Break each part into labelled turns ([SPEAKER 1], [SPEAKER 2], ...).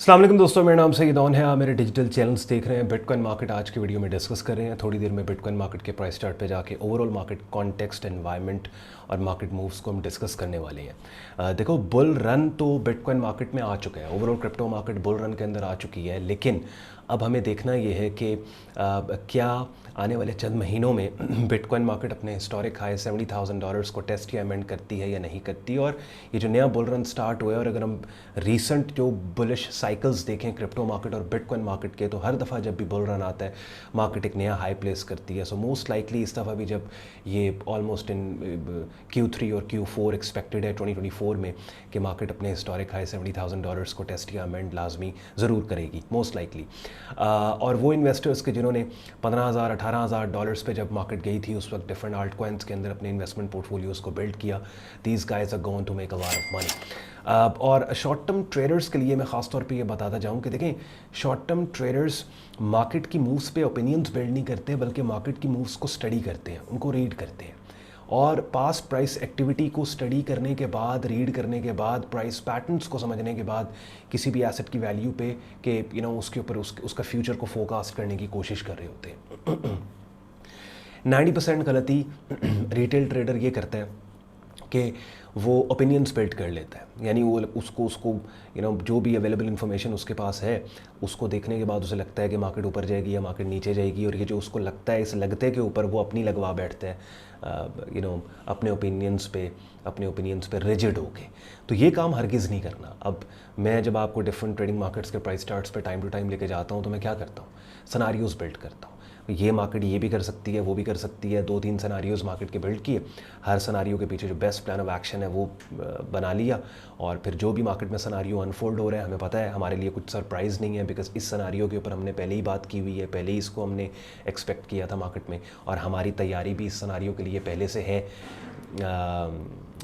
[SPEAKER 1] अस्सलाम वालेकुम दोस्तों, मेरा नाम सईद ऑन है। आप मेरे डिजिटल चैनल्स देख रहे हैं। बिटकॉइन मार्केट आज की वीडियो में डिस्कस कर रहे हैं। थोड़ी देर में बिटकॉइन मार्केट के प्राइस चार्ट पे जाके ओवरऑल मार्केट कॉन्टेक्स्ट एनवायरनमेंट और मार्केट मूव्स को हम डिस्कस करने वाले हैं। देखो, बुल रन तो बिटकॉइन मार्केट में आ चुका है। Overall crypto market bull run के अंदर आ चुकी है, लेकिन अब हमें देखना ये है कि क्या आने वाले चंद महीनों में बिटकॉइन मार्केट अपने हिस्टोरिक हाई $70,000 को टेस्ट या अमेंड करती है या नहीं करती। और ये जो नया बुल रन स्टार्ट हुआ है, और अगर हम रीसेंट जो बुलिश साइकिल्स देखें क्रिप्टो मार्केट और बिटकॉइन मार्केट के, तो हर दफ़ा जब भी बुल रन आता है मार्केट एक नया हाई प्लेस करती है। सो मोस्ट लाइकली इस दफ़ा भी जब ये ऑलमोस्ट इन Q3 और Q4 एक्सपेक्टेड है 2024 में कि मार्केट अपने हिस्टोरिक हाई $70,000 को टेस्ट या अमेंड लाजमी ज़रूर करेगी मोस्ट लाइकली। और वो इन्वेस्टर्स के जिन्होंने $15,000 $18,000 पे जब मार्केट गई थी उस वक्त डिफरेंट आल्ट कॉइन्स के अंदर अपने इन्वेस्टमेंट पोर्टफोलियोज़ को बिल्ड किया, these guys are going to make a lot of money. और शॉर्ट टर्म ट्रेडर्स के लिए मैं ख़ास तौर पे ये बताता जाऊँ कि देखें, शॉर्ट टर्म ट्रेडर्स मार्केट की मूव्स पे ओपिनियंस बिल्ड नहीं करते, बल्कि मार्केट की मूव्स को स्टडी करते हैं, उनको रीड करते हैं। और पास्ट प्राइस एक्टिविटी को स्टडी करने के बाद, रीड करने के बाद, प्राइस पैटर्न्स को समझने के बाद किसी भी एसेट की वैल्यू पे कि उसके ऊपर उसका फ्यूचर को फोकास्ट करने की कोशिश कर रहे होते हैं। 90% गलती रिटेल ट्रेडर ये करता है कि वो ओपिनियंस बिल्ड कर लेता है, यानी वो उसको जो भी अवेलेबल इन्फॉर्मेशन उसके पास है उसको देखने के बाद उसे लगता है कि मार्केट ऊपर जाएगी या मार्केट नीचे जाएगी, और ये जो उसको लगता है, इस लगते के ऊपर वो अपनी लगवा बैठता है अपने ओपिनियंस पे रिजिड होके। तो ये काम हरगिज़ नहीं करना। अब मैं जब आपको डिफरेंट ट्रेडिंग मार्केट्स के प्राइस चार्ट्स पे टाइम टू टाइम लेके जाता हूँ तो मैं क्या करता हूँ, सिनारियोज़ बिल्ड करता हूँ। ये मार्केट ये भी कर सकती है, वो भी कर सकती है, 2-3 सिनारियोज़ मार्केट के बिल्ड किए, हर सिनारियो के पीछे जो बेस्ट प्लान ऑफ एक्शन है वो बना लिया, और फिर जो भी मार्केट में सिनारियो अनफोल्ड हो रहा है हमें पता है, हमारे लिए कुछ सरप्राइज़ नहीं है, बिकॉज इस सिनारियो के ऊपर हमने पहले ही बात की हुई है, पहले ही इसको हमने एक्सपेक्ट किया था मार्केट में, और हमारी तैयारी भी इस सिनारियो के लिए पहले से है,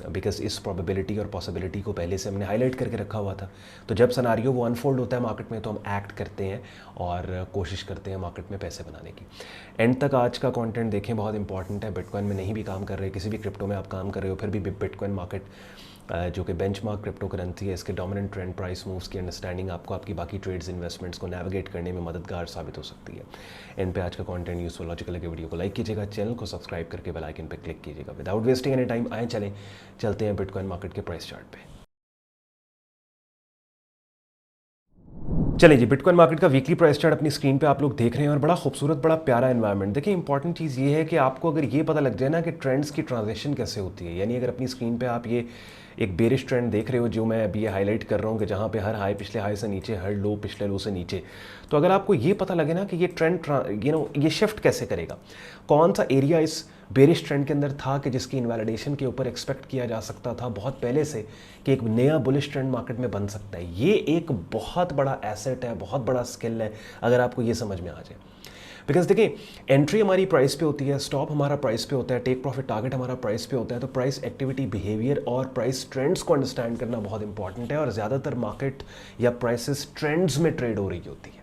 [SPEAKER 1] बिकॉज इस प्रोबेबिलिटी और पॉसिबिलिटी को पहले से हमने हाईलाइट करके रखा हुआ था। तो जब सिनारियो वो अनफोल्ड होता है मार्केट में तो हम एक्ट करते हैं और कोशिश करते हैं मार्केट में पैसे बनाने की। एंड तक आज का कंटेंट देखें, बहुत इंपॉर्टेंट है। बिटकॉइन में नहीं भी काम कर रहे, किसी भी क्रिप्टो में आप काम कर रहे हो, फिर भी बिटकॉइन मार्केट जो कि बेंचमार्क क्रिप्टो करेंसी है, इसके डोमिनेंट ट्रेंड प्राइस मूव्स की अंडरस्टैंडिंग आपको आपकी बाकी ट्रेड्स इन्वेस्टमेंट्स को नेविगेट करने में मददगार साबित हो सकती है। एंड पे आज का कंटेंट यूजफुल लॉजिकल है कि वीडियो को लाइक कीजिएगा, चैनल को सब्सक्राइब करके बेल आइकन पे क्लिक कीजिएगा। विदाउट वेस्टिंग एनी टाइम आए चलते हैं बिटकॉइन मार्केट के प्राइस चार्ट पे। चलिए जी, बिटकॉइन मार्केट का वीकली प्राइस चार्ट अपनी स्क्रीन पे आप लोग देख रहे हैं, और बड़ा खूबसूरत, बड़ा प्यारा एनवायरनमेंट। देखिए, इंपॉर्टेंट चीज़ ये है कि आपको अगर ये पता लग जाए ना कि ट्रेंड्स की ट्रांजिशन कैसे होती है, यानी अगर अपनी स्क्रीन पे आप ये एक बेरिश ट्रेंड देख रहे हो, जो मैं अभी ये हाईलाइट कर रहा हूँ कि जहाँ पे हर हाई पिछले हाई से नीचे, हर लो पिछले लो से नीचे, तो अगर आपको ये पता लगे ना कि ये ट्रेंड ये शिफ्ट कैसे करेगा, कौन सा एरिया इस बेरिश ट्रेंड के अंदर था कि जिसकी इनवैलिडेशन के ऊपर एक्सपेक्ट किया जा सकता था बहुत पहले से कि एक नया बुलिश ट्रेंड मार्केट में बन सकता है, ये एक बहुत बड़ा एसेट है, बहुत बड़ा स्किल है अगर आपको ये समझ में आ जाए। बिकॉज देखिए, एंट्री हमारी प्राइस पे होती है, स्टॉप हमारा प्राइस पे होता है, टेक प्रॉफिट टारगेट हमारा प्राइस पे होता है। तो प्राइस एक्टिविटी, बिहेवियर और प्राइस ट्रेंड्स को अंडरस्टैंड करना बहुत इंपॉर्टेंट है, और ज़्यादातर मार्केट या प्राइसेस ट्रेंड्स में ट्रेड हो रही होती है।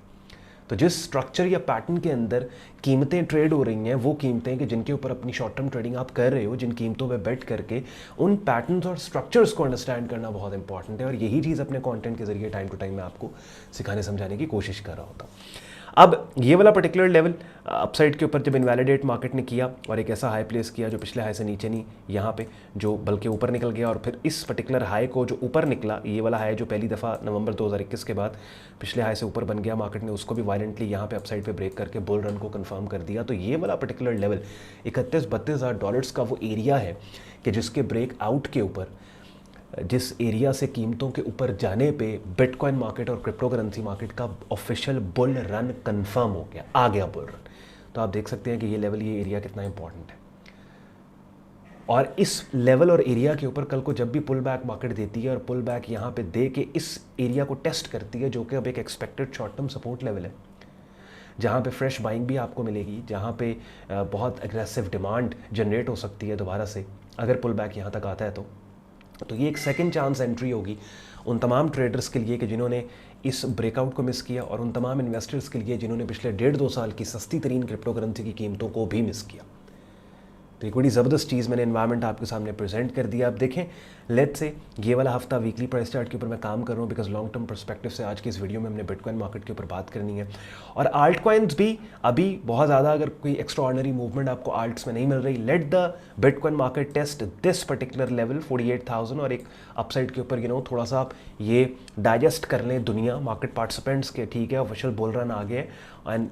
[SPEAKER 1] तो जिस स्ट्रक्चर या पैटर्न के अंदर कीमतें ट्रेड हो रही हैं, वो कीमतें कि जिनके ऊपर अपनी शॉर्ट टर्म ट्रेडिंग आप कर रहे हो, जिन कीमतों पे बेट करके उन पैटर्न्स और स्ट्रक्चर्स को अंडरस्टैंड करना बहुत इंपॉर्टेंट है। और यही चीज़ अपने कंटेंट के जरिए टाइम टू टाइम मैं आपको सिखाने समझाने की कोशिश कर रहा होता हूँ। अब ये वाला पर्टिकुलर लेवल अपसाइड के ऊपर जब इनवैलिडेट मार्केट ने किया और एक ऐसा हाई प्लेस किया जो पिछले हाई से नीचे नहीं, यहाँ पे जो बल्कि ऊपर निकल गया, और फिर इस पर्टिकुलर हाई को जो ऊपर निकला, ये वाला हाई जो पहली दफ़ा नवंबर 2021 के बाद पिछले हाई से ऊपर बन गया, मार्केट ने उसको भी वायलेंटली यहाँ पे अपसाइड पे ब्रेक करके बुल रन को कंफर्म कर दिया। तो ये वाला पर्टिकुलर लेवल $31,000-32,000 का वो एरिया है कि जिसके ब्रेक आउट के ऊपर, जिस एरिया से कीमतों के ऊपर जाने पे बिटकॉइन मार्केट और क्रिप्टो करेंसी मार्केट का ऑफिशियल बुल रन कंफर्म हो गया, आ गया बुल रन। तो आप देख सकते हैं कि ये लेवल, ये एरिया कितना इंपॉर्टेंट है। और इस लेवल और एरिया के ऊपर कल को जब भी पुल बैक मार्केट देती है और पुल बैक यहाँ पे दे के इस एरिया को टेस्ट करती है, जो कि अब एक expected short term support level है, जहाँ पे फ्रेश बाइंग भी आपको मिलेगी, जहाँ पे बहुत एग्रेसिव डिमांड जनरेट हो सकती है दोबारा से अगर पुल बैक यहाँ तक आता है तो ये एक सेकंड चांस एंट्री होगी उन तमाम ट्रेडर्स के लिए कि जिन्होंने इस ब्रेकआउट को मिस किया, और उन तमाम इन्वेस्टर्स के लिए जिन्होंने पिछले 1.5-2 साल की सस्ती तरीन क्रिप्टो करेंसी की कीमतों को भी मिस किया। तो एक बड़ी ज़बरदस्त चीज़ मैंने एनवायरनमेंट आपके सामने प्रेजेंट कर दिया। अब देखें, लेट्स से ये वाला हफ्ता वीकली प्राइस चार्ट के ऊपर मैं काम कर रहा हूँ बिकॉज लॉन्ग टर्म पर्सपेक्टिव से आज की इस वीडियो में हमने बिटकॉइन मार्केट के ऊपर बात करनी है। और आल्ट कॉइन्स भी अभी बहुत ज़्यादा, अगर कोई एक्स्ट्रा ऑर्डिनरी मूवमेंट आपको आल्ट्स में नहीं मिल रही, let the bitcoin market test this particular level 48,000 और एक अपसाइड के ऊपर थोड़ा सा आप ये डाइजेस्ट कर लें दुनिया मार्केट पार्टिसिपेंट्स के, ठीक है, ऑफिशियल बुल रन आ गए एंड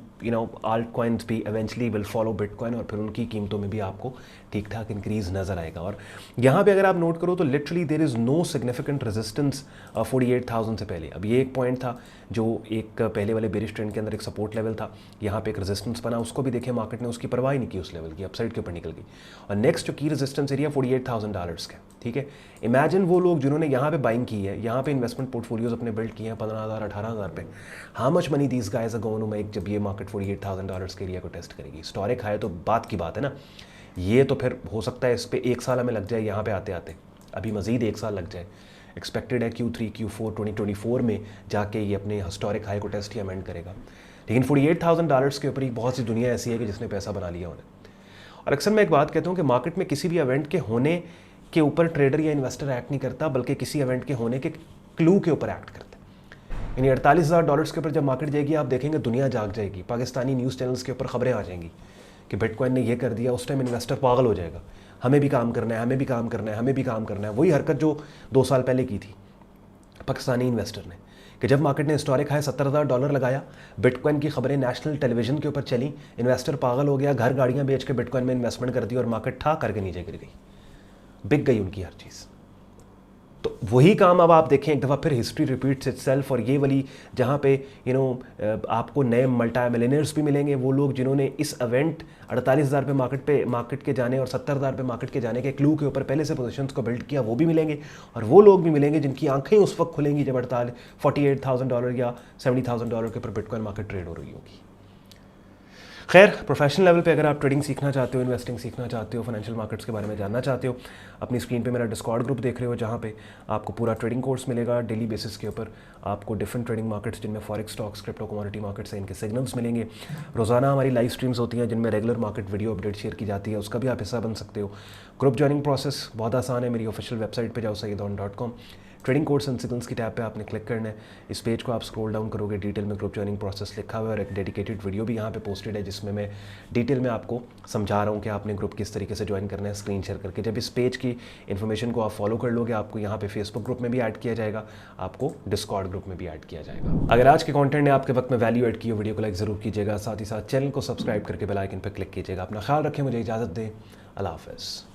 [SPEAKER 1] आल्ट कॉइन्स भी इवेंचुअली विल फॉलो बिटकॉइन और फिर उनकी कीमतों में भी आपको ठीक ठाक इंक्रीज नजर आएगा। और यहाँ पे अगर आप नोट करो तो literally there is no significant resistance 48,000 से पहले। अब ये एक पॉइंट था जो एक पहले वाले बेरिश ट्रेंड के अंदर एक सपोर्ट लेवल था, यहाँ पे एक रेजिस्टेंस बना, उसको भी देखे मार्केट ने उसकी परवाह नहीं की, उस लेवल की अपसाइड के ऊपर निकल गई। और नेक्स्ट जो की रेजिस्टेंस एरिया $48,000 का, ठीक है। इमेजिन वो लोग जिन्होंने यहाँ पे बाइंग की है, यहाँ पे इन्वेस्टमेंट पोर्टफोलियोज अपने बिल्ड किए हैं 15,000 18,000 पे, how much money these guys are going to make जब ये मार्केट $48,000 के एरिया को टेस्ट करेगी। हिस्टोरिक हाई तो बात की बात है ना, ये तो फिर हो सकता है इस पर 1 साल हमें लग जाए यहाँ पे आते आते, अभी मजीद 1 साल लग जाए। एक्सपेक्टेड है Q3 Q4 2024 में जाके ये अपने हिस्टोरिक हाई को टेस्ट या अमेंड करेगा। लेकिन $48,000 के ऊपर ही बहुत सी दुनिया ऐसी है कि जिसने पैसा बना लिया उन्हें। और अक्सर मैं एक बात कहता हूँ कि मार्केट में किसी भी इवेंट के होने के ऊपर ट्रेडर या इन्वेस्टर एक्ट नहीं करता, बल्कि किसी इवेंट के होने के क्लू के ऊपर एक्ट करता है। यानी $48,000 के ऊपर जब मार्केट जाएगी, आप देखेंगे दुनिया जाग जाएगी, पाकिस्तानी न्यूज़ चैनल्स के ऊपर खबरें आ जाएंगी कि बिटकॉइन ने ये कर दिया। उस टाइम इन्वेस्टर पागल हो जाएगा, हमें भी काम करना है, हमें भी काम करना है, हमें भी काम करना है। वही हरकत जो 2 साल पहले की थी पाकिस्तानी इन्वेस्टर ने, कि जब मार्केट ने हिस्टोरिक हाई $70,000 लगाया, बिटकॉइन की खबरें नेशनल टेलीविजन के ऊपर चली, इन्वेस्टर पागल हो गया, घर गाड़ियाँ बेच के बिटकॉइन में इन्वेस्टमेंट कर दी और मार्केट ठा करके नीचे गिर गई, बिक गई उनकी हर चीज़। तो वही काम अब आप देखें एक दफ़ा फिर हिस्ट्री रिपीट्स इटसेल्फ। और ये वाली जहाँ पे आपको नए मल्टी मिलियनियर्स भी मिलेंगे, वो लोग जिन्होंने इस इवेंट 48,000 पे मार्केट के जाने और 70,000 पे मार्केट के जाने के क्लू के ऊपर पहले से पोजीशंस को बिल्ड किया, वो भी मिलेंगे। और वो लोग भी मिलेंगे जिनकी आंखें उस वक्त खुलेंगी जब $48,000 या $70,000 के ऊपर बिटकॉइन मार्केट ट्रेड हो रही होगी। खैर, प्रोफेशनल लेवल पे अगर आप ट्रेडिंग सीखना चाहते हो, इन्वेस्टिंग सीखना चाहते हो, फाइनेंशियल मार्केट्स के बारे में जानना चाहते हो, अपनी स्क्रीन पे मेरा डिस्कॉर्ड ग्रुप देख रहे हो जहाँ पे आपको पूरा ट्रेडिंग कोर्स मिलेगा। डेली बेसिस के ऊपर आपको डिफरेंट ट्रेडिंग मार्केट्स जिनमें forex, stocks, crypto, commodity markets हैं, इनके सिग्नल्स मिलेंगे। रोज़ाना हमारी लाइव स्ट्रीम्स होती हैं जिनमें regular market video update share की जाती है, उसका भी आप हिस्सा बन सकते हो। ग्रुप ज्वाइनिंग प्रोसेस बहुत आसान है, मेरी ऑफिशियल वेबसाइट पर जाओ sayyidon.com, trading course and signals की टैब पे आपने क्लिक करना है। इस पेज को आप स्क्रॉल डाउन करोगे, डिटेल में ग्रुप ज्वाइनिंग प्रोसेस लिखा हुआ है और एक डेडिकेटेड वीडियो भी यहाँ पे पोस्टेड है जिसमें मैं डिटेल में आपको समझा रहा हूँ कि आपने ग्रुप किस तरीके से ज्वाइन करना है स्क्रीन शेयर करके। जब इस पेज की इन्फॉर्मेशन को आप फॉलो कर लोगे, आपको यहाँ पे फेसबुक ग्रुप में भी ऐड किया जाएगा, आपको डिस्कॉर्ड ग्रुप में भी ऐड किया जाएगा। अगर आज के कंटेंट ने आपके वक्त में वैल्यू ऐड की हो, वीडियो को लाइक ज़रूर कीजिएगा, साथ ही साथ चैनल को सब्सक्राइब करके बेल आइकन पर क्लिक कीजिएगा। अपना ख्याल रखें, मुझे इजाज़त दें, अल्लाह हाफ़िज़।